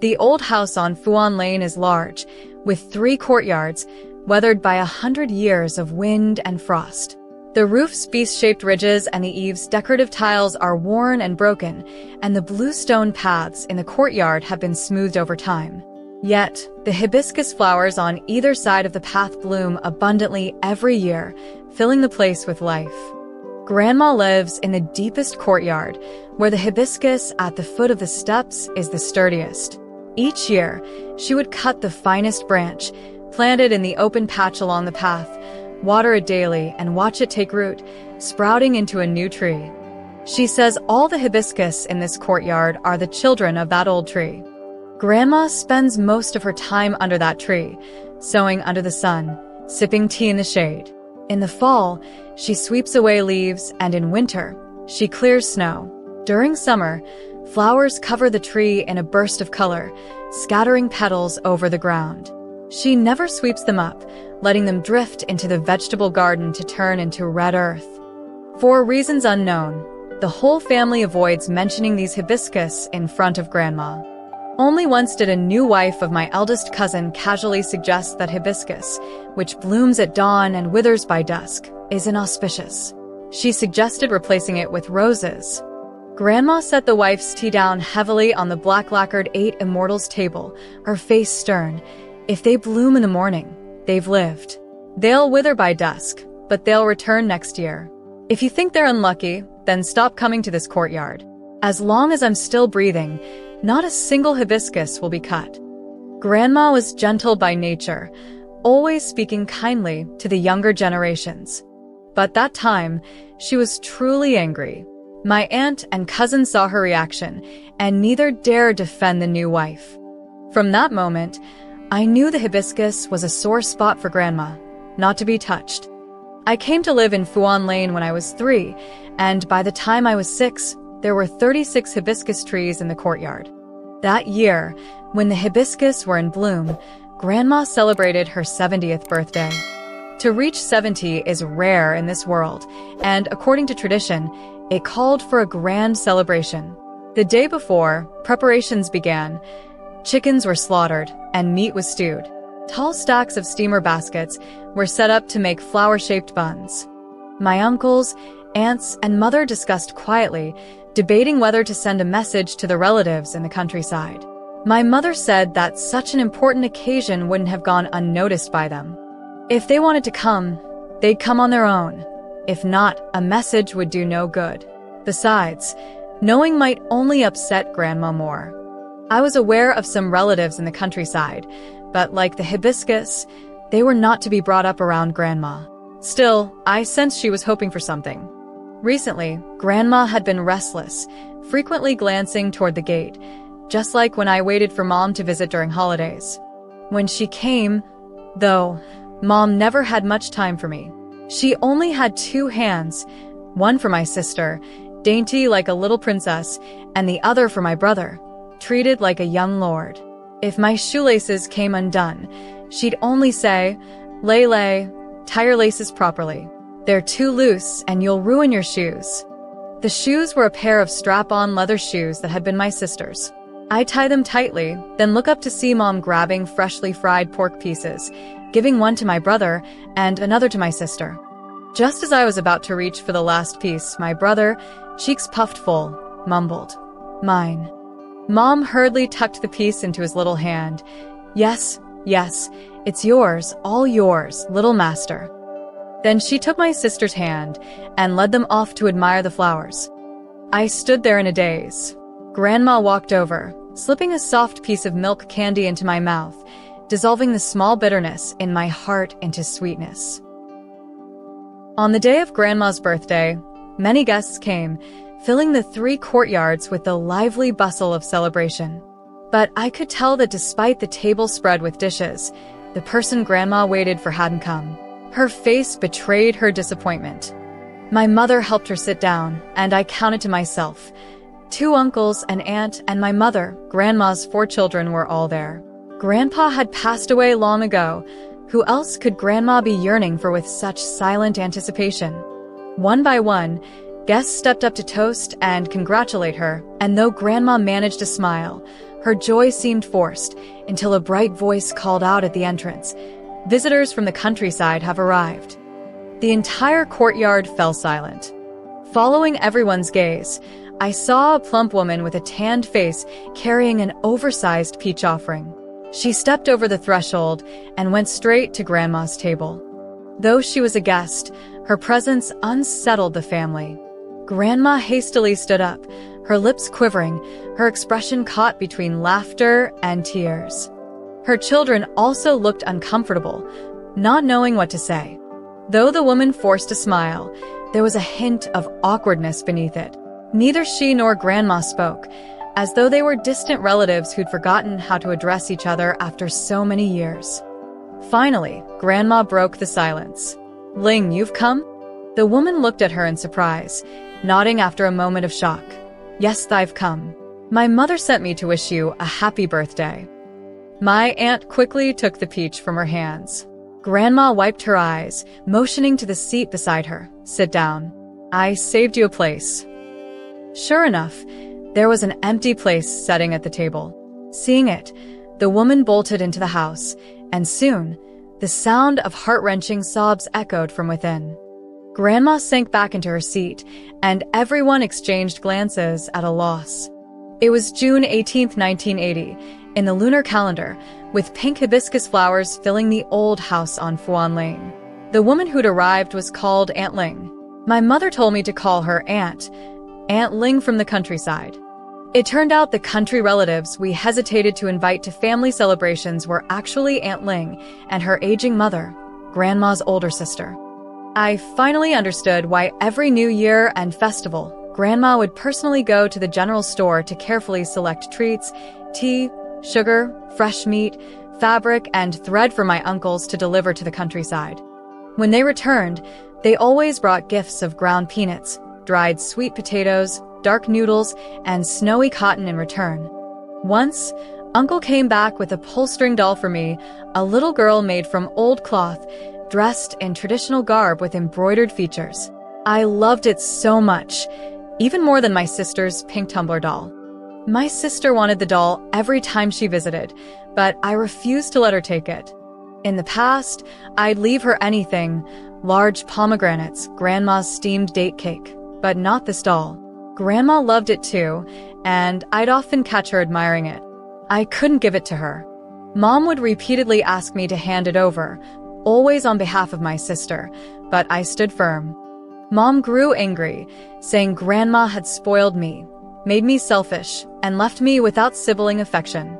The old house on Fuan Lane is large, with 3 courtyards, weathered by 100 years of wind and frost. The roof's beast-shaped ridges and the eaves' decorative tiles are worn and broken, and the blue stone paths in the courtyard have been smoothed over time. Yet, the hibiscus flowers on either side of the path bloom abundantly every year, filling the place with life. Grandma lives in the deepest courtyard, where the hibiscus at the foot of the steps is the sturdiest. Each year, she would cut the finest branch, plant it in the open patch along the path, water it daily, and watch it take root, sprouting into a new tree. She says all the hibiscus in this courtyard are the children of that old tree. Grandma spends most of her time under that tree, sewing under the sun, sipping tea in the shade. In the fall, she sweeps away leaves, and in winter, she clears snow. During summer, flowers cover the tree in a burst of color, scattering petals over the ground. She never sweeps them up, letting them drift into the vegetable garden to turn into red earth. For reasons unknown, the whole family avoids mentioning these hibiscus in front of Grandma. Only once did a new wife of my eldest cousin casually suggest that hibiscus, which blooms at dawn and withers by dusk, is inauspicious. She suggested replacing it with roses. Grandma set the wife's tea down heavily on the black-lacquered 8 Immortals table, her face stern. If they bloom in the morning, they've lived. They'll wither by dusk, but they'll return next year. If you think they're unlucky, then stop coming to this courtyard. As long as I'm still breathing, not a single hibiscus will be cut. Grandma was gentle by nature, always speaking kindly to the younger generations. But that time, she was truly angry. My aunt and cousin saw her reaction, and neither dared defend the new wife. From that moment, I knew the hibiscus was a sore spot for Grandma, not to be touched. I came to live in Fuan Lane when I was 3, and by the time I was 6, there were 36 hibiscus trees in the courtyard. That year, when the hibiscus were in bloom, Grandma celebrated her 70th birthday. To reach 70 is rare in this world, and according to tradition, it called for a grand celebration. The day before, preparations began. Chickens were slaughtered, and meat was stewed. Tall stacks of steamer baskets were set up to make flower-shaped buns. My uncles, aunts, and mother discussed quietly, debating whether to send a message to the relatives in the countryside. My mother said that such an important occasion wouldn't have gone unnoticed by them. If they wanted to come, they'd come on their own. If not, a message would do no good. Besides, knowing might only upset Grandma more. I was aware of some relatives in the countryside, but like the hibiscus, they were not to be brought up around Grandma. Still, I sensed she was hoping for something. Recently, Grandma had been restless, frequently glancing toward the gate, just like when I waited for Mom to visit during holidays. When she came, though, Mom never had much time for me. She only had 2 hands, one for my sister, dainty like a little princess, and the other for my brother, treated like a young lord. If my shoelaces came undone, she'd only say, "Lay, tie your laces properly. They're too loose and you'll ruin your shoes." The shoes were a pair of strap-on leather shoes that had been my sister's. I tie them tightly, then look up to see Mom grabbing freshly fried pork pieces, giving one to my brother and another to my sister. Just as I was about to reach for the last piece, my brother, cheeks puffed full, mumbled, "Mine." Mom hurriedly tucked the piece into his little hand. Yes, it's yours, all yours, little master." Then she took my sister's hand and led them off to admire the flowers. I stood there in a daze. Grandma walked over, slipping a soft piece of milk candy into my mouth, dissolving the small bitterness in my heart into sweetness. On the day of Grandma's birthday, many guests came, filling the 3 courtyards with the lively bustle of celebration. But I could tell that despite the table spread with dishes, the person Grandma waited for hadn't come. Her face betrayed her disappointment. My mother helped her sit down, and I counted to myself. 2 uncles, an aunt, and my mother, Grandma's 4 children, were all there. Grandpa had passed away long ago. Who else could Grandma be yearning for with such silent anticipation? One by one, guests stepped up to toast and congratulate her, and though Grandma managed to smile, Her joy seemed forced until a bright voice called out at the entrance, "Visitors from the countryside have arrived." The entire courtyard fell silent. Following everyone's gaze, I saw a plump woman with a tanned face carrying an oversized peach offering. She stepped over the threshold and went straight to Grandma's table. Though she was a guest, her presence unsettled the family. Grandma hastily stood up, her lips quivering, her expression caught between laughter and tears. Her children also looked uncomfortable, not knowing what to say. Though the woman forced a smile, there was a hint of awkwardness beneath it. Neither she nor Grandma spoke, as though they were distant relatives who'd forgotten how to address each other after so many years. Finally, Grandma broke the silence. "Ling, you've come?" The woman looked at her in surprise, nodding after a moment of shock. "Yes, I've come. My mother sent me to wish you a happy birthday." My aunt quickly took the peach from her hands. Grandma wiped her eyes, motioning to the seat beside her. "Sit down. I saved you a place." Sure enough, there was an empty place sitting at the table. Seeing it, the woman bolted into the house, and soon, the sound of heart-wrenching sobs echoed from within. Grandma sank back into her seat, and everyone exchanged glances at a loss. It was June 18, 1980, in the lunar calendar, with pink hibiscus flowers filling the old house on Fuan Lane. The woman who'd arrived was called Aunt Ling. My mother told me to call her Aunt Ling from the countryside. It turned out the country relatives we hesitated to invite to family celebrations were actually Aunt Ling and her aging mother, Grandma's older sister. I finally understood why every New Year and festival, Grandma would personally go to the general store to carefully select treats, tea, sugar, fresh meat, fabric, and thread for my uncles to deliver to the countryside. When they returned, they always brought gifts of ground peanuts, dried sweet potatoes, dark noodles, and snowy cotton in return. Once, Uncle came back with a pull-string doll for me, a little girl made from old cloth, dressed in traditional garb with embroidered features. I loved it so much, even more than my sister's pink tumbler doll. My sister wanted the doll every time she visited, but I refused to let her take it. In the past, I'd leave her anything, large pomegranates, Grandma's steamed date cake, but not this doll. Grandma loved it too, and I'd often catch her admiring it. I couldn't give it to her. Mom would repeatedly ask me to hand it over, always on behalf of my sister, but I stood firm. Mom grew angry, saying Grandma had spoiled me, made me selfish, and left me without sibling affection.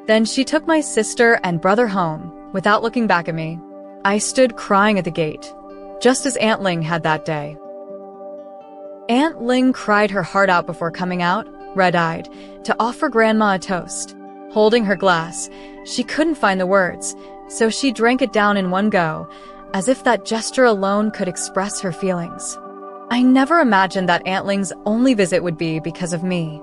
Then she took my sister and brother home, without looking back at me. I stood crying at the gate, just as Aunt Ling had that day. Aunt Ling cried her heart out before coming out, red-eyed, to offer Grandma a toast. Holding her glass, she couldn't find the words, so she drank it down in one go, as if that gesture alone could express her feelings. I never imagined that Aunt Ling's only visit would be because of me.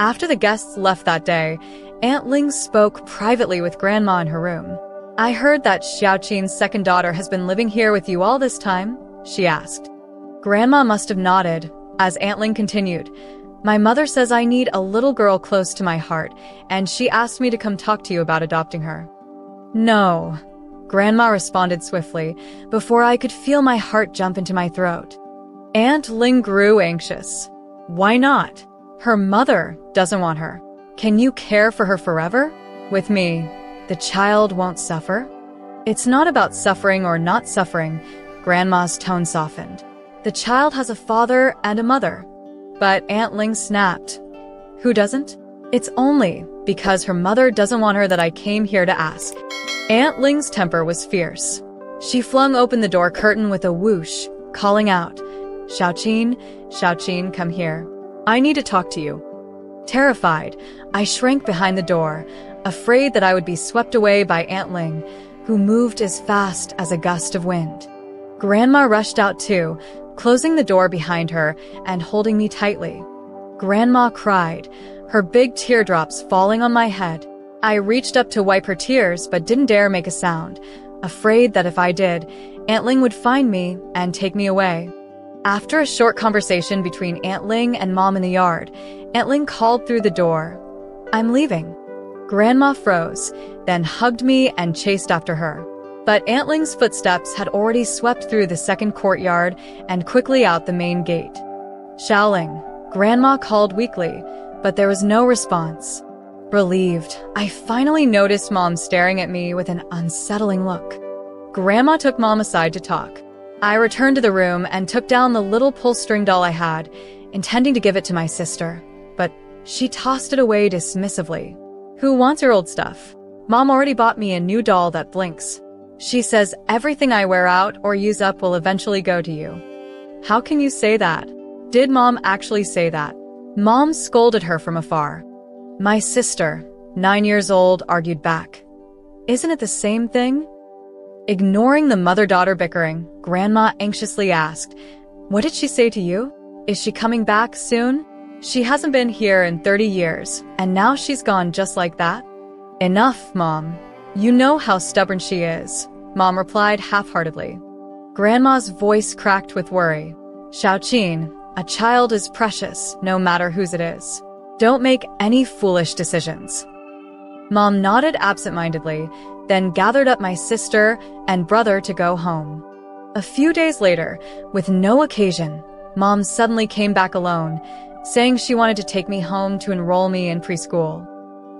After the guests left that day, Aunt Ling spoke privately with Grandma in her room. "I heard that Xiaoqin's second daughter has been living here with you all this time?" she asked. Grandma must have nodded, as Aunt Ling continued. "My mother says I need a little girl close to my heart, and she asked me to come talk to you about adopting her." "No," Grandma responded swiftly, before I could feel my heart jump into my throat. Aunt Ling grew anxious. "Why not? Her mother doesn't want her. Can you care for her forever? With me, the child won't suffer?" "It's not about suffering or not suffering," Grandma's tone softened. "The child has a father and a mother." But Aunt Ling snapped. "Who doesn't? It's only because her mother doesn't want her that I came here to ask." Aunt Ling's temper was fierce. She flung open the door curtain with a whoosh, calling out, Xiaoqin, come here. I need to talk to you." Terrified, I shrank behind the door, afraid that I would be swept away by Aunt Ling, who moved as fast as a gust of wind. Grandma rushed out too, closing the door behind her and holding me tightly. Grandma cried, her big teardrops falling on my head. I reached up to wipe her tears but didn't dare make a sound, afraid that if I did, Aunt Ling would find me and take me away. After a short conversation between Aunt Ling and Mom in the yard, Aunt Ling called through the door, "I'm leaving." Grandma froze, then hugged me and chased after her. But Aunt Ling's footsteps had already swept through the second courtyard and quickly out the main gate. Xiaoling, Grandma called weakly, but there was no response. Relieved, I finally noticed Mom staring at me with an unsettling look. Grandma took Mom aside to talk. I returned to the room and took down the little pull-string doll I had, intending to give it to my sister, but she tossed it away dismissively. Who wants your old stuff? Mom already bought me a new doll that blinks. She says everything I wear out or use up will eventually go to you. How can you say that? Did Mom actually say that? Mom scolded her from afar. My sister, 9 years old, argued back. Isn't it the same thing? Ignoring the mother-daughter bickering, Grandma anxiously asked, What did she say to you? Is she coming back soon? She hasn't been here in 30 years, and now she's gone just like that? Enough, Mom. You know how stubborn she is, Mom replied half-heartedly. Grandma's voice cracked with worry. Xiaoqin, a child is precious, no matter whose it is. Don't make any foolish decisions. Mom nodded absent-mindedly, then gathered up my sister and brother to go home. A few days later, with no occasion, Mom suddenly came back alone, saying she wanted to take me home to enroll me in preschool.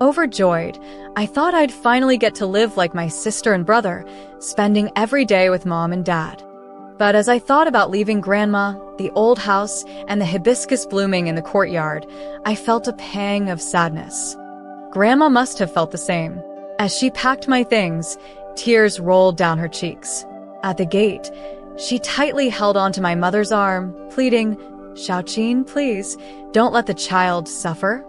Overjoyed, I thought I'd finally get to live like my sister and brother, spending every day with Mom and Dad. But as I thought about leaving Grandma, the old house, and the hibiscus blooming in the courtyard, I felt a pang of sadness. Grandma must have felt the same. As she packed my things, tears rolled down her cheeks. At the gate, she tightly held onto my mother's arm, pleading, Xiaoqin, please, don't let the child suffer.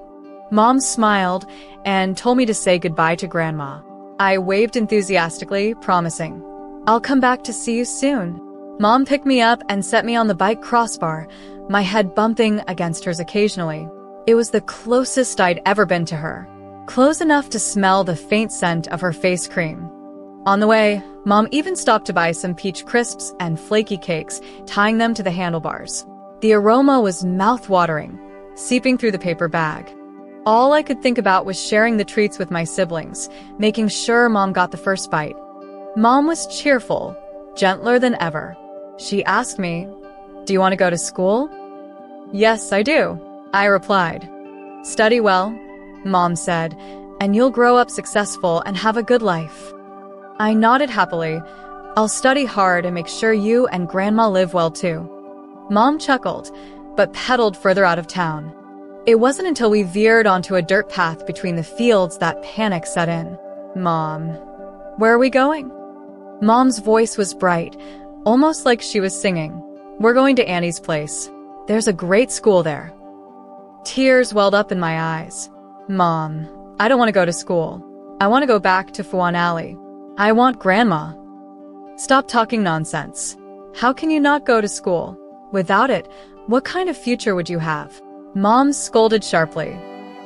Mom smiled and told me to say goodbye to Grandma. I waved enthusiastically, promising, I'll come back to see you soon. Mom picked me up and set me on the bike crossbar, my head bumping against hers occasionally. It was the closest I'd ever been to her, close enough to smell the faint scent of her face cream. On the way, Mom even stopped to buy some peach crisps and flaky cakes, tying them to the handlebars. The aroma was mouth-watering, seeping through the paper bag. All I could think about was sharing the treats with my siblings, making sure Mom got the first bite. Mom was cheerful, gentler than ever. She asked me, Do you want to go to school? Yes, I do, I replied. Study well, Mom said, and you'll grow up successful and have a good life. I nodded happily. I'll study hard and make sure you and Grandma live well too. Mom chuckled, but pedaled further out of town. It wasn't until we veered onto a dirt path between the fields that panic set in. Mom, where are we going? Mom's voice was bright, almost like she was singing. We're going to Annie's place. There's a great school there. Tears welled up in my eyes. Mom, I don't want to go to school. I want to go back to Fuan Alley. I want Grandma. Stop talking nonsense. How can you not go to school? Without it, what kind of future would you have? Mom scolded sharply.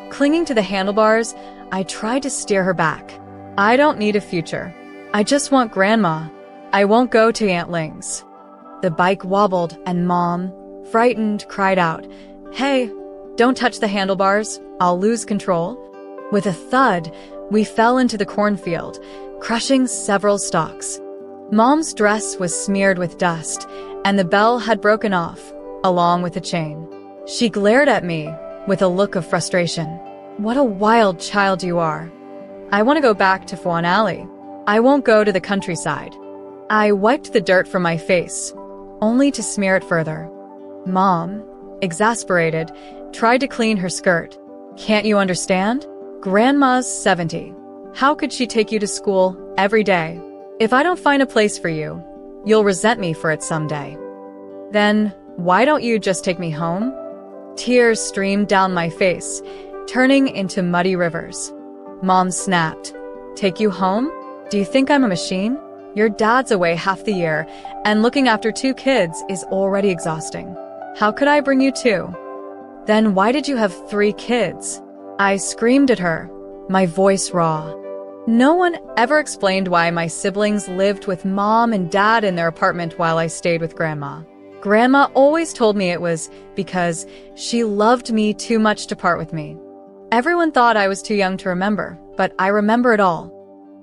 Clinging to the handlebars, I tried to steer her back. I don't need a future. I just want Grandma. I won't go to Aunt Ling's. The bike wobbled and Mom, frightened, cried out, Hey, don't touch the handlebars. I'll lose control. With a thud, we fell into the cornfield, crushing several stalks. Mom's dress was smeared with dust, and the bell had broken off, along with the chain. She glared at me with a look of frustration. What a wild child you are. I want to go back to Fuan Alley. I won't go to the countryside. I wiped the dirt from my face, only to smear it further. Mom, exasperated, tried to clean her skirt. Can't you understand? Grandma's 70. How could she take you to school every day? If I don't find a place for you, you'll resent me for it someday. Then, why don't you just take me home? Tears streamed down my face, turning into muddy rivers. Mom snapped. Take you home? Do you think I'm a machine? Your dad's away half the year, and looking after 2 kids is already exhausting. How could I bring you 2? Then why did you have 3 kids? I screamed at her, my voice raw. No one ever explained why my siblings lived with Mom and Dad in their apartment while I stayed with Grandma. Grandma always told me it was because she loved me too much to part with me. Everyone thought I was too young to remember, but I remember it all.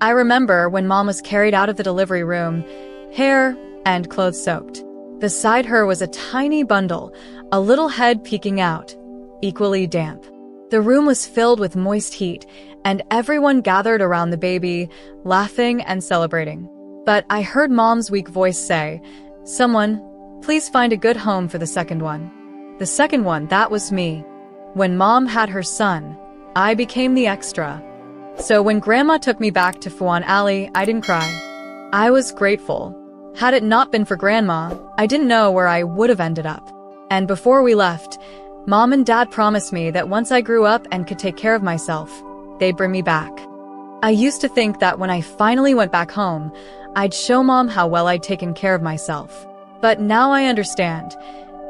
I remember when Mom was carried out of the delivery room, hair and clothes soaked. Beside her was a tiny bundle, a little head peeking out, equally damp. The room was filled with moist heat, and everyone gathered around the baby, laughing and celebrating. But I heard Mom's weak voice say, "Someone, please find a good home for the second one." The second one, that was me. When Mom had her son, I became the extra. So when Grandma took me back to Fuan Alley, I didn't cry. I was grateful. Had it not been for Grandma, I didn't know where I would have ended up. And before we left, Mom and Dad promised me that once I grew up and could take care of myself, they'd bring me back. I used to think that when I finally went back home, I'd show Mom how well I'd taken care of myself. But now I understand.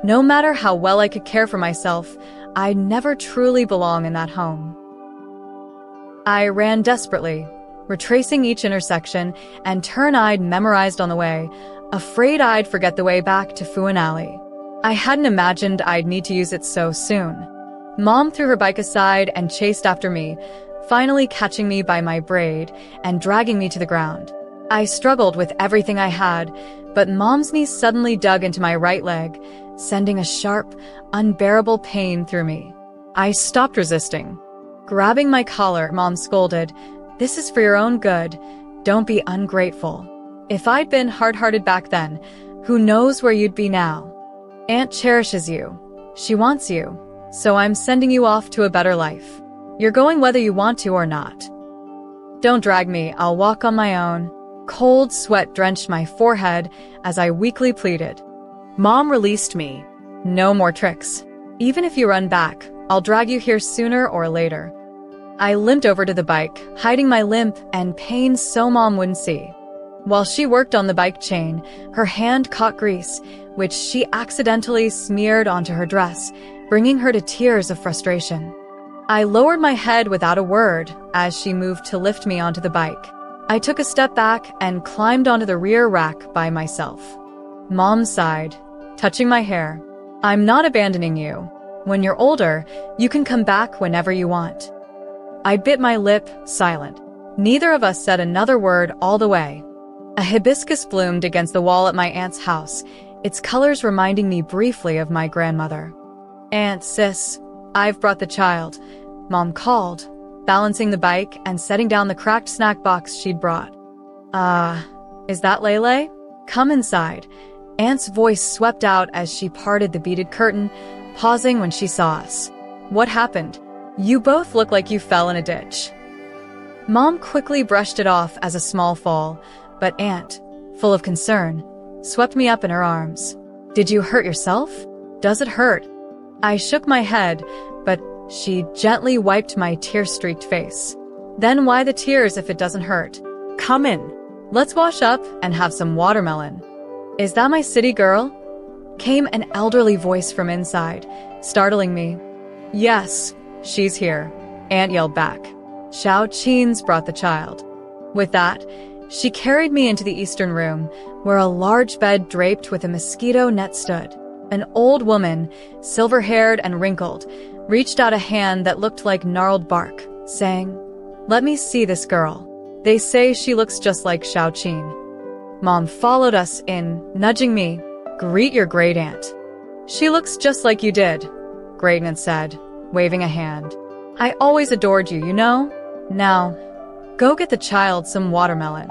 No matter how well I could care for myself, I'd never truly belong in that home. I ran desperately, retracing each intersection and turn I'd memorized on the way, afraid I'd forget the way back to Fuan Alley. I hadn't imagined I'd need to use it so soon. Mom threw her bike aside and chased after me, finally catching me by my braid and dragging me to the ground. I struggled with everything I had, but Mom's knee suddenly dug into my right leg, sending a sharp, unbearable pain through me. I stopped resisting. Grabbing my collar, Mom scolded, "This is for your own good. Don't be ungrateful." If I'd been hard-hearted back then, who knows where you'd be now? Aunt cherishes you. She wants you. So I'm sending you off to a better life. You're going whether you want to or not. Don't drag me, I'll walk on my own. Cold sweat drenched my forehead as I weakly pleaded. Mom released me. No more tricks. Even if you run back, I'll drag you here sooner or later. I limped over to the bike, hiding my limp and pain so Mom wouldn't see. While she worked on the bike chain, her hand caught grease, which she accidentally smeared onto her dress, bringing her to tears of frustration. I lowered my head without a word as she moved to lift me onto the bike. I took a step back and climbed onto the rear rack by myself. Mom sighed, touching my hair. "I'm not abandoning you. When you're older, you can come back whenever you want." I bit my lip, silent. Neither of us said another word all the way. A hibiscus bloomed against the wall at my aunt's house, its colors reminding me briefly of my grandmother. "Aunt, sis, I've brought the child," Mom called, balancing the bike and setting down the cracked snack box she'd brought. Is that Lele? Come inside." Aunt's voice swept out as she parted the beaded curtain, pausing when she saw us. "What happened? You both look like you fell in a ditch." Mom quickly brushed it off as a small fall, but Aunt, full of concern, swept me up in her arms. "Did you hurt yourself? Does it hurt?" I shook my head, but she gently wiped my tear-streaked face. "Then why the tears if it doesn't hurt? Come in. Let's wash up and have some watermelon." "Is that my city girl?" came an elderly voice from inside, startling me. "Yes, she's here," Aunt yelled back. Xiao Qin's brought the child. With that, she carried me into the eastern room, where a large bed draped with a mosquito net stood. An old woman, silver-haired and wrinkled, reached out a hand that looked like gnarled bark, saying, "Let me see this girl. They say she looks just like Xiao Qin." Mom followed us in, nudging me. "Greet your great-aunt." "She looks just like you did," Great-aunt said, waving a hand. "I always adored you, you know? Now, go get the child some watermelon."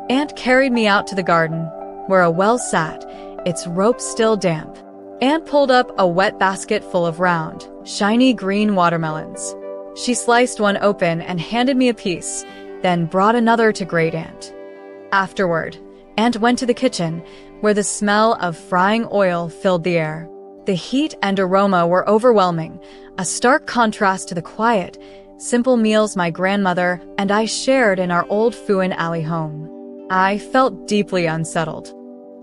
Aunt carried me out to the garden, where a well sat, its rope still damp. Aunt pulled up a wet basket full of round, shiny green watermelons. She sliced one open and handed me a piece, then brought another to Great-aunt. Afterward, Aunt went to the kitchen, where the smell of frying oil filled the air. The heat and aroma were overwhelming, a stark contrast to the quiet, simple meals my grandmother and I shared in our old Fuan Alley home. I felt deeply unsettled.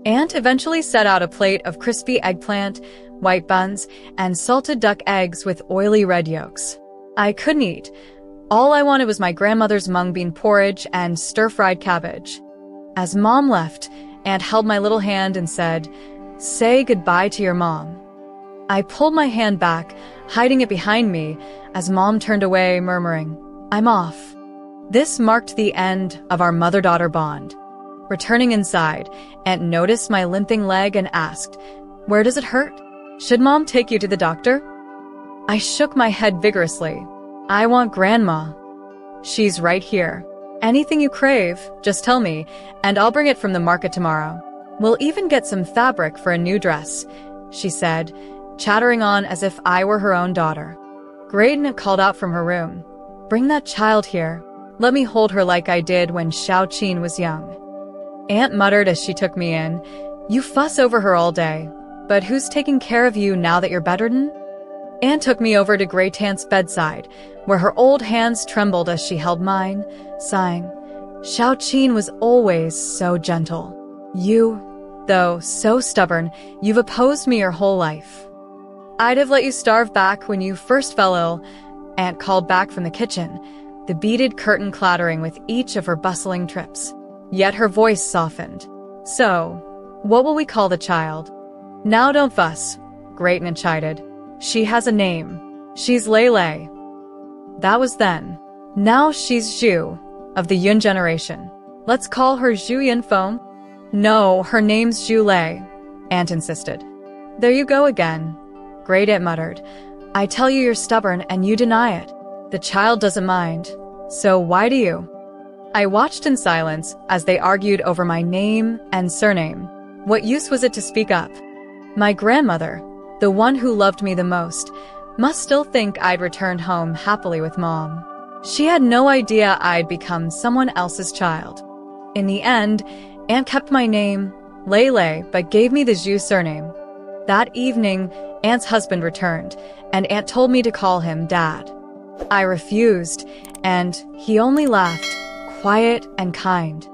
Aunt eventually set out a plate of crispy eggplant, white buns, and salted duck eggs with oily red yolks. I couldn't eat. All I wanted was my grandmother's mung bean porridge and stir-fried cabbage. As Mom left, Aunt held my little hand and said, "Say goodbye to your mom." I pulled my hand back, hiding it behind me, as Mom turned away, murmuring, "I'm off." This marked the end of our mother-daughter bond. Returning inside, Aunt noticed my limping leg and asked, "Where does it hurt? Should Mom take you to the doctor?" I shook my head vigorously. "I want Grandma. She's right here. Anything you crave, just tell me, and I'll bring it from the market tomorrow. We'll even get some fabric for a new dress," she said, chattering on as if I were her own daughter. Graydon called out from her room, "Bring that child here. Let me hold her like I did when Xiaoqin was young." Aunt muttered as she took me in, "You fuss over her all day, but who's taking care of you now that you're bedridden?" Aunt took me over to Grey Tant's bedside, where her old hands trembled as she held mine, sighing, "Xiaoqin was always so gentle. You, though, so stubborn, you've opposed me your whole life." "I'd have let you starve back when you first fell ill," Aunt called back from the kitchen, the beaded curtain clattering with each of her bustling trips. Yet her voice softened. "So, what will we call the child?" "Now don't fuss," Grayton chided. "She has a name. She's Lei. That was then. Now she's Zhu, of the Yun generation. Let's call her Zhu Yunfeng." "No, her name's Zhu Lei," Aunt insisted. "There you go again," Great Aunt muttered. "I tell you you're stubborn and you deny it. The child doesn't mind. So why do you?" I watched in silence as they argued over my name and surname. What use was it to speak up? My grandmother, the one who loved me the most, must still think I'd returned home happily with Mom. She had no idea I'd become someone else's child. In the end, Aunt kept my name, Lei, but gave me the Zhu surname. That evening, Aunt's husband returned, and Aunt told me to call him Dad. I refused, and he only laughed, quiet and kind.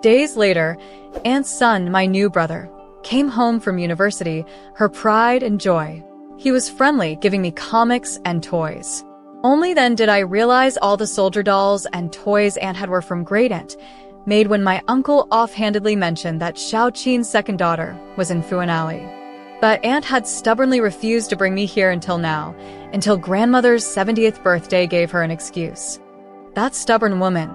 Days later, Aunt's son, my new brother, came home from university, her pride and joy. He was friendly, giving me comics and toys. Only then did I realize all the soldier dolls and toys Aunt had were from Great Aunt, made when my uncle offhandedly mentioned that Xiaoqin's second daughter was in Fuan Alley. But Aunt had stubbornly refused to bring me here until now, until grandmother's 70th birthday gave her an excuse. "That stubborn woman,"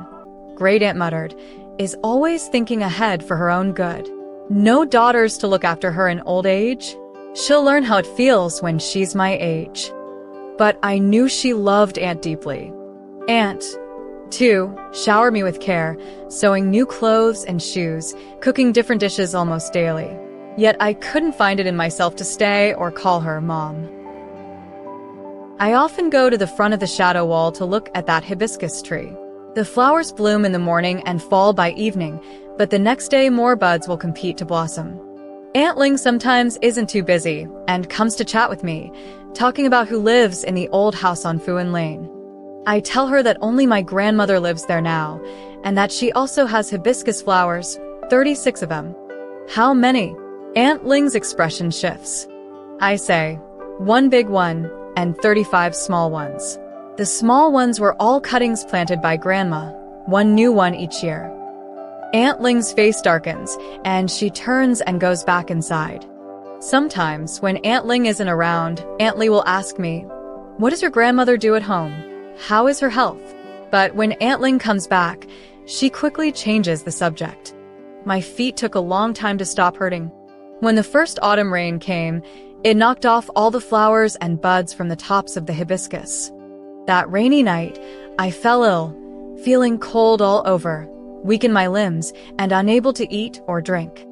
Great Aunt muttered, "is always thinking ahead for her own good. No daughters to look after her in old age. She'll learn how it feels when she's my age." But I knew she loved Aunt deeply. Aunt, too, showered me with care, sewing new clothes and shoes, cooking different dishes almost daily. Yet I couldn't find it in myself to stay or call her Mom. I often go to the front of the shadow wall to look at that hibiscus tree. The flowers bloom in the morning and fall by evening, but the next day more buds will compete to blossom. Aunt Ling sometimes isn't too busy and comes to chat with me, talking about who lives in the old house on Fuan Lane. I tell her that only my grandmother lives there now, and that she also has hibiscus flowers, 36 of them. "How many?" Aunt Ling's expression shifts. I say, "One big one and 35 small ones." The small ones were all cuttings planted by Grandma, one new one each year. Aunt Ling's face darkens, and she turns and goes back inside. Sometimes, when Aunt Ling isn't around, Aunt Lee will ask me, "What does your grandmother do at home? How is her health?" But when Aunt Ling comes back, she quickly changes the subject. My feet took a long time to stop hurting. When the first autumn rain came, it knocked off all the flowers and buds from the tops of the hibiscus. That rainy night, I fell ill, feeling cold all over, weak in my limbs, and unable to eat or drink.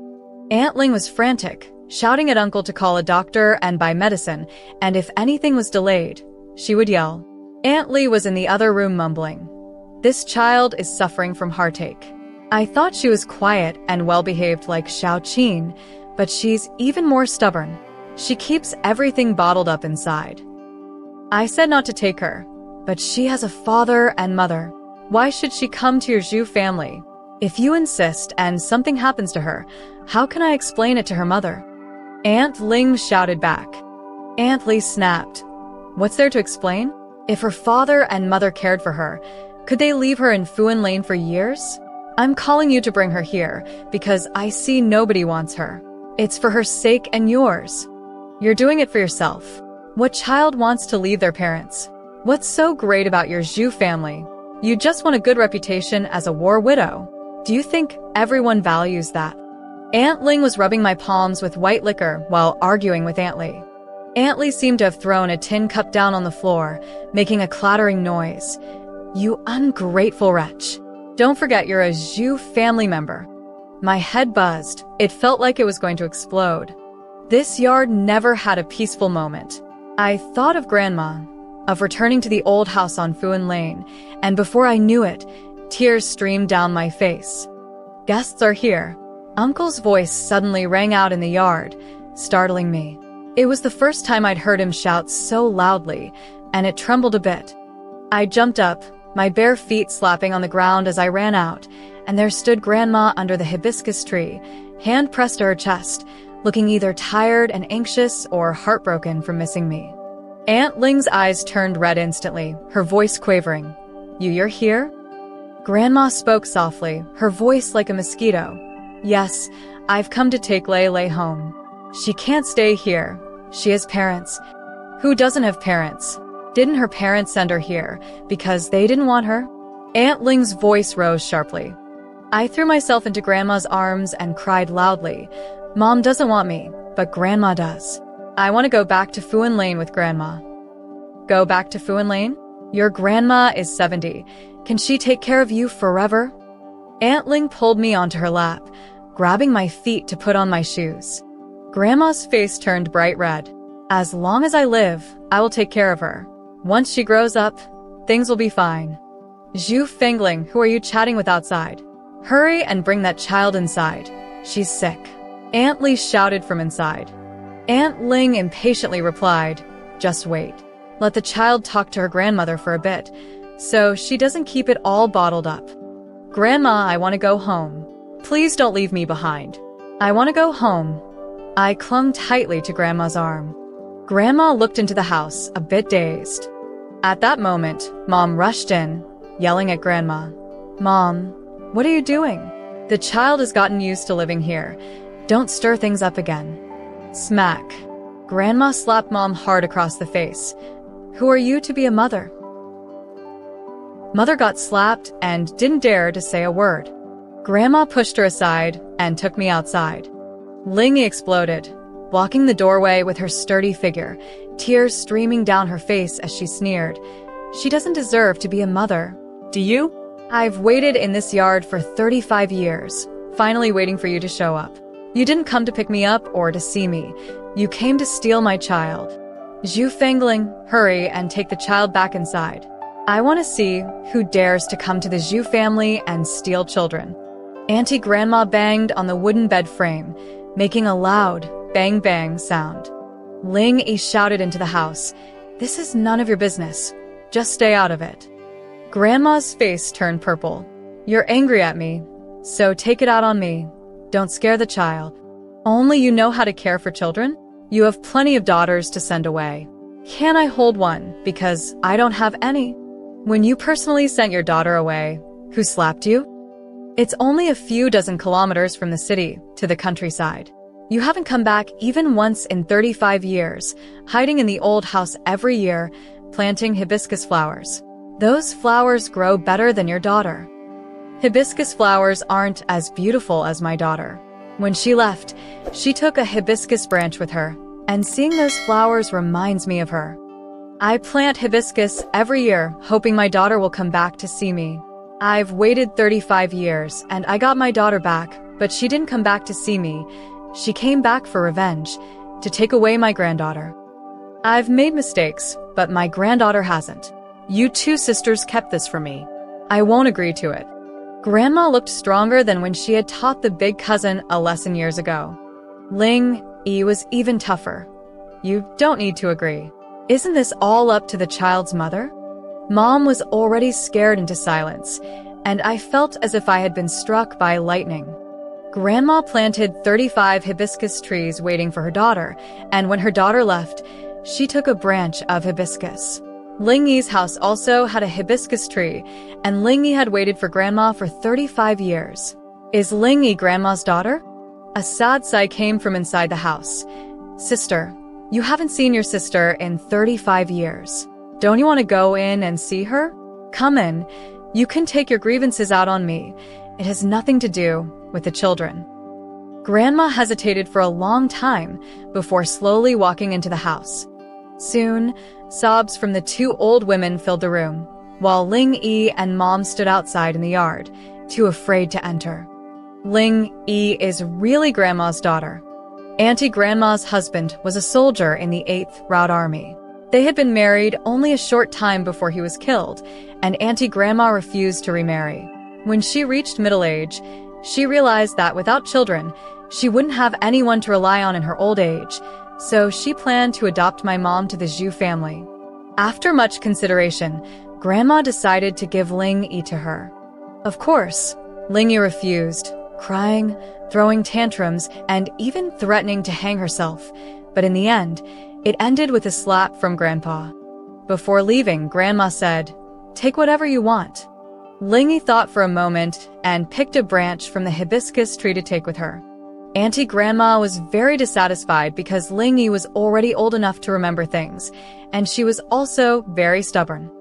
Aunt Ling was frantic, shouting at Uncle to call a doctor and buy medicine, and if anything was delayed, she would yell. Aunt Lee was in the other room mumbling, "This child is suffering from heartache." I thought she was quiet and well-behaved like Xiaoqin, but she's even more stubborn. She keeps everything bottled up inside. I said not to take her, but she has a father and mother. Why should she come to your Zhu family? If you insist and something happens to her, how can I explain it to her mother? Aunt Ling shouted back. Aunt Lee snapped. What's there to explain? If her father and mother cared for her, could they leave her in Fuan Lane for years? I'm calling you to bring her here, because I see nobody wants her. It's for her sake and yours. You're doing it for yourself. What child wants to leave their parents? What's so great about your Zhu family? You just want a good reputation as a war widow. Do you think everyone values that? Aunt Ling was rubbing my palms with white liquor while arguing with Aunt Li. Aunt Li seemed to have thrown a tin cup down on the floor, making a clattering noise. You ungrateful wretch. Don't forget you're a Zhu family member. My head buzzed. It felt like it was going to explode. This yard never had a peaceful moment. I thought of Grandma, of returning to the old house on Fuan Lane, and before I knew it, tears streamed down my face. Guests are here. Uncle's voice suddenly rang out in the yard, startling me. It was the first time I'd heard him shout so loudly, and it trembled a bit. I jumped up, my bare feet slapping on the ground as I ran out, and there stood Grandma under the hibiscus tree, hand pressed to her chest, looking either tired and anxious or heartbroken from missing me. Aunt Ling's eyes turned red instantly, her voice quavering. You're here? Grandma spoke softly, her voice like a mosquito. Yes, I've come to take Lei home. She can't stay here. She has parents. Who doesn't have parents? Didn't her parents send her here because they didn't want her? Aunt Ling's voice rose sharply. I threw myself into Grandma's arms and cried loudly. Mom doesn't want me, but Grandma does. I want to go back to Fuan Lane with Grandma. Go back to Fuan Lane? Your grandma is 70. Can she take care of you forever? Aunt Ling pulled me onto her lap, grabbing my feet to put on my shoes. Grandma's face turned bright red. As long as I live, I will take care of her. Once she grows up, things will be fine. Zhu Fengling, who are you chatting with outside? Hurry and bring that child inside. She's sick. Aunt Li shouted from inside. Aunt Ling impatiently replied, just wait. Let the child talk to her grandmother for a bit, so she doesn't keep it all bottled up. Grandma, I want to go home. Please don't leave me behind. I want to go home. I clung tightly to Grandma's arm. Grandma looked into the house, a bit dazed. At that moment, Mom rushed in, yelling at Grandma. Mom, what are you doing? The child has gotten used to living here. Don't stir things up again. Smack. Grandma slapped Mom hard across the face. Who are you to be a mother? Mother got slapped and didn't dare to say a word. Grandma pushed her aside and took me outside. Ling exploded, blocking the doorway with her sturdy figure, tears streaming down her face as she sneered. She doesn't deserve to be a mother. Do you? I've waited in this yard for 35 years, finally waiting for you to show up. You didn't come to pick me up or to see me. You came to steal my child. Zhu Fengling, hurry and take the child back inside. I want to see who dares to come to the Zhu family and steal children. Auntie Grandma banged on the wooden bed frame, making a loud bang-bang sound. Ling Yi shouted into the house, This is none of your business. Just stay out of it. Grandma's face turned purple. You're angry at me, so take it out on me. Don't scare the child. Only you know how to care for children? You have plenty of daughters to send away. Can I hold one because I don't have any? When you personally sent your daughter away, who slapped you? It's only a few dozen kilometers from the city to the countryside. You haven't come back even once in 35 years, hiding in the old house every year, planting hibiscus flowers. Those flowers grow better than your daughter. Hibiscus flowers aren't as beautiful as my daughter. When she left, she took a hibiscus branch with her, and seeing those flowers reminds me of her. I plant hibiscus every year, hoping my daughter will come back to see me. I've waited 35 years, and I got my daughter back, but she didn't come back to see me. She came back for revenge, to take away my granddaughter. I've made mistakes, but my granddaughter hasn't. You two sisters kept this from me. I won't agree to it. Grandma looked stronger than when she had taught the big cousin a lesson years ago. Ling Yi was even tougher. You don't need to agree. Isn't this all up to the child's mother? Mom was already scared into silence, and I felt as if I had been struck by lightning. Grandma planted 35 hibiscus trees waiting for her daughter, and when her daughter left, she took a branch of hibiscus. Ling Yi's house also had a hibiscus tree, and Ling Yi had waited for Grandma for 35 years. Is Ling Yi Grandma's daughter? A sad sigh came from inside the house. Sister, You haven't seen your sister in 35 years. Don't you want to go in and see her? Come in. You can take your grievances out on me. It has nothing to do with the children." Grandma hesitated for a long time before slowly walking into the house. Soon, sobs from the two old women filled the room, while Ling Yi and Mom stood outside in the yard, too afraid to enter. Ling Yi is really Grandma's daughter. Auntie Grandma's husband was a soldier in the 8th Route Army. They had been married only a short time before he was killed, and Auntie Grandma refused to remarry. When she reached middle age, she realized that without children, she wouldn't have anyone to rely on in her old age, so she planned to adopt my mom to the Zhu family. After much consideration, Grandma decided to give Ling Yi to her. Of course, Ling Yi refused, crying, throwing tantrums, and even threatening to hang herself, but in the end, it ended with a slap from Grandpa. Before leaving, Grandma said, "Take whatever you want." Ling Yi thought for a moment and picked a branch from the hibiscus tree to take with her. Auntie Grandma was very dissatisfied because Ling Yi was already old enough to remember things, and she was also very stubborn.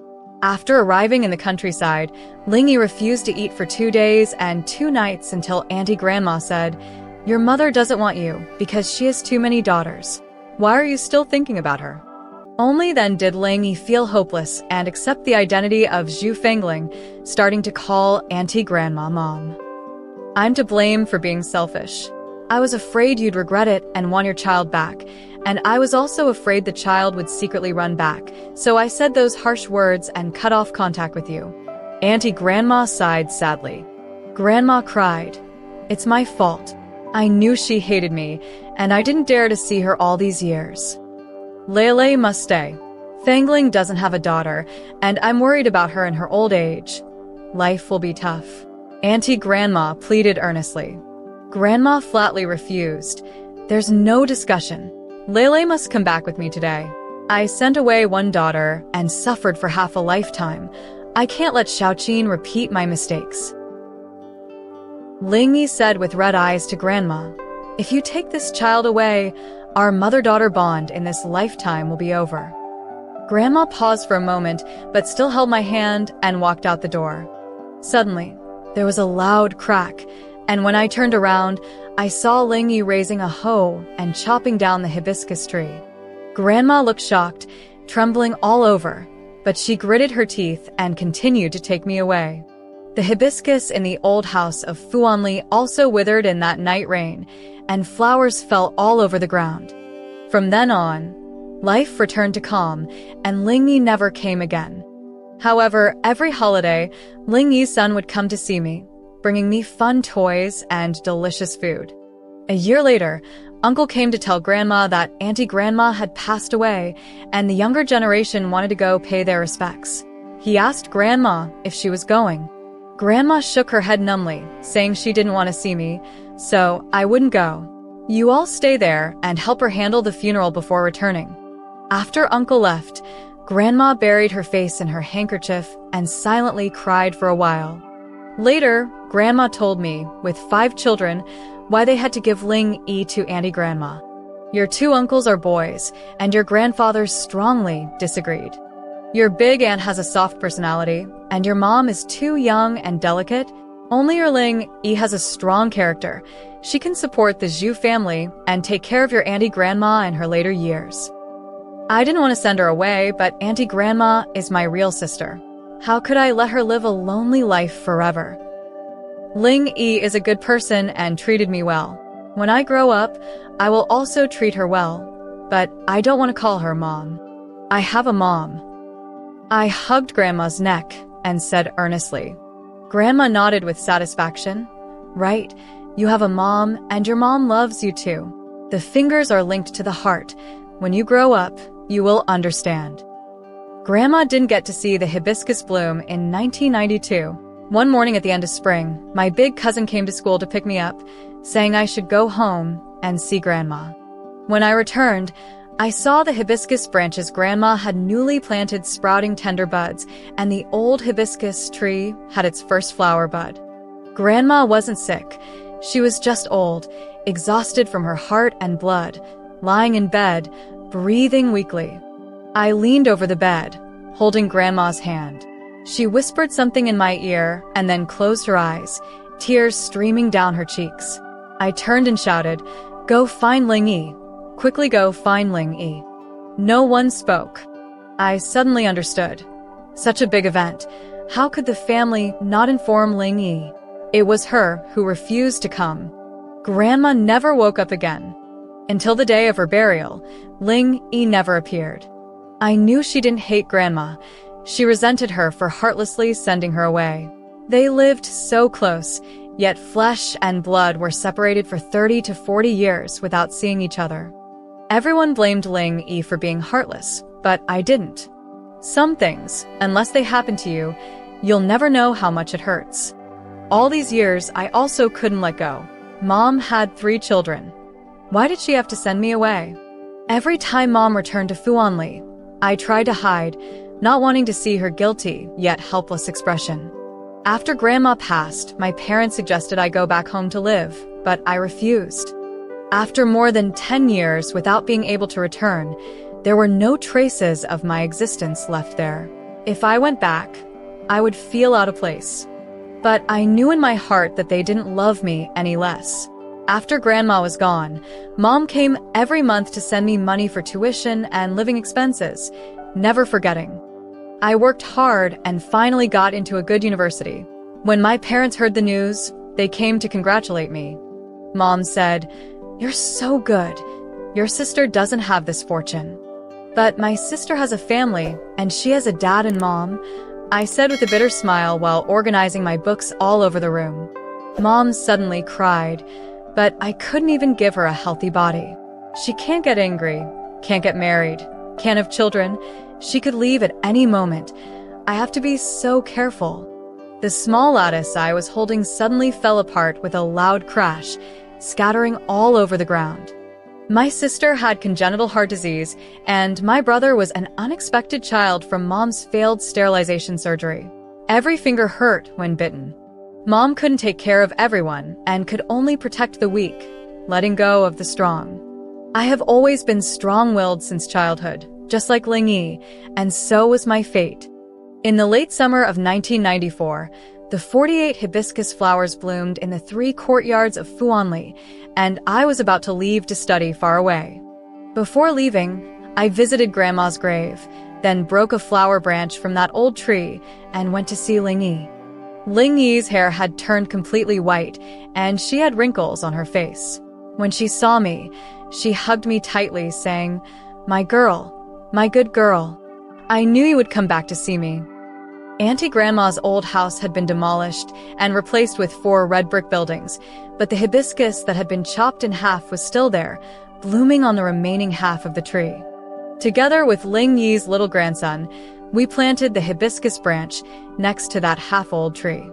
After arriving in the countryside, Ling Yi refused to eat for 2 days and 2 nights until Auntie Grandma said, "Your mother doesn't want you because she has too many daughters. Why are you still thinking about her?" Only then did Ling Yi feel hopeless and accept the identity of Zhu Fengling, starting to call Auntie Grandma Mom. "I'm to blame for being selfish. I was afraid you'd regret it and want your child back, and I was also afraid the child would secretly run back, so I said those harsh words and cut off contact with you." Auntie Grandma sighed sadly. Grandma cried, "It's my fault. I knew she hated me, and I didn't dare to see her all these years. Lele must stay. Fengling doesn't have a daughter, and I'm worried about her in her old age. Life will be tough." Auntie Grandma pleaded earnestly. Grandma flatly refused. "There's no discussion. Lele must come back with me today. I sent away one daughter and suffered for half a lifetime. I can't let Xiaoqin repeat my mistakes." Ling Yi said with red eyes to Grandma, "If you take this child away, our mother-daughter bond in this lifetime will be over." Grandma paused for a moment, but still held my hand and walked out the door. Suddenly, there was a loud crack, and when I turned around, I saw Ling Yi raising a hoe and chopping down the hibiscus tree. Grandma looked shocked, trembling all over, but she gritted her teeth and continued to take me away. The hibiscus in the old house of Fuanli also withered in that night rain, and flowers fell all over the ground. From then on, life returned to calm, and Ling Yi never came again. However, every holiday, Ling Yi's son would come to see me, bringing me fun toys and delicious food. A year later, Uncle came to tell Grandma that Auntie Grandma had passed away, and the younger generation wanted to go pay their respects. He asked Grandma if she was going. Grandma shook her head numbly, saying she didn't want to see me, so I wouldn't go. "You all stay there and help her handle the funeral before returning." After Uncle left, Grandma buried her face in her handkerchief and silently cried for a while. Later, Grandma told me, with 5 children, why they had to give Ling Yi to Auntie Grandma. "Your 2 uncles are boys, and your grandfathers strongly disagreed. Your big aunt has a soft personality, and your mom is too young and delicate. Only your Ling Yi has a strong character. She can support the Zhu family and take care of your Auntie Grandma in her later years." I didn't want to send her away, but Auntie Grandma is my real sister. How could I let her live a lonely life forever? Ling Yi is a good person and treated me well. When I grow up, I will also treat her well, but I don't want to call her Mom. I have a mom. I hugged Grandma's neck and said earnestly. Grandma nodded with satisfaction. "Right, you have a mom, and your mom loves you too. The fingers are linked to the heart. When you grow up, you will understand." Grandma didn't get to see the hibiscus bloom in 1992. One morning at the end of spring, my big cousin came to school to pick me up, saying I should go home and see Grandma. When I returned, I saw the hibiscus branches Grandma had newly planted sprouting tender buds, and the old hibiscus tree had its first flower bud. Grandma wasn't sick. She was just old, exhausted from her heart and blood, lying in bed, breathing weakly. I leaned over the bed, holding Grandma's hand. She whispered something in my ear and then closed her eyes, tears streaming down her cheeks. I turned and shouted, "Go find Ling Yi. Quickly go find Ling Yi." No one spoke. I suddenly understood. Such a big event. How could the family not inform Ling Yi? It was her who refused to come. Grandma never woke up again. Until the day of her burial, Ling Yi never appeared. I knew she didn't hate Grandma. She resented her for heartlessly sending her away. They lived so close, yet flesh and blood were separated for 30 to 40 years without seeing each other. Everyone blamed Ling Yi for being heartless, but I didn't. Some things, unless they happen to you, you'll never know how much it hurts. All these years, I also couldn't let go. Mom had 3 children. Why did she have to send me away? Every time Mom returned to Fuanli, I tried to hide, not wanting to see her guilty, yet helpless expression. After Grandma passed, my parents suggested I go back home to live, but I refused. After more than 10 years without being able to return, there were no traces of my existence left there. If I went back, I would feel out of place. But I knew in my heart that they didn't love me any less. After Grandma was gone, Mom came every month to send me money for tuition and living expenses, never forgetting. I worked hard and finally got into a good university. When my parents heard the news, they came to congratulate me. Mom said, "You're so good. Your sister doesn't have this fortune." "But my sister has a family, and she has a dad and mom," I said with a bitter smile while organizing my books all over the room. Mom suddenly cried, but I couldn't even give her a healthy body. She can't get angry, can't get married, can't have children. She could leave at any moment. I have to be so careful. The small lattice I was holding suddenly fell apart with a loud crash, scattering all over the ground. My sister had congenital heart disease, and my brother was an unexpected child from Mom's failed sterilization surgery. Every finger hurt when bitten. Mom couldn't take care of everyone and could only protect the weak, letting go of the strong. I have always been strong-willed since childhood, just like Ling Yi, and so was my fate. In the late summer of 1994, the 48 hibiscus flowers bloomed in the 3 courtyards of Fuanli, and I was about to leave to study far away. Before leaving, I visited Grandma's grave, then broke a flower branch from that old tree and went to see Ling Yi. Ling Yi's hair had turned completely white, and she had wrinkles on her face. When she saw me, she hugged me tightly, saying, "My girl, my good girl. I knew you would come back to see me." Auntie Grandma's old house had been demolished and replaced with 4 red brick buildings, but the hibiscus that had been chopped in half was still there, blooming on the remaining half of the tree. Together with Ling Yi's little grandson, we planted the hibiscus branch next to that half-old tree.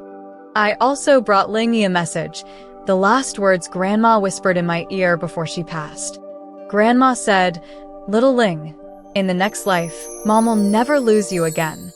I also brought Ling Yi a message, the last words Grandma whispered in my ear before she passed. Grandma said, "Little Ling, in the next life, Mom will never lose you again."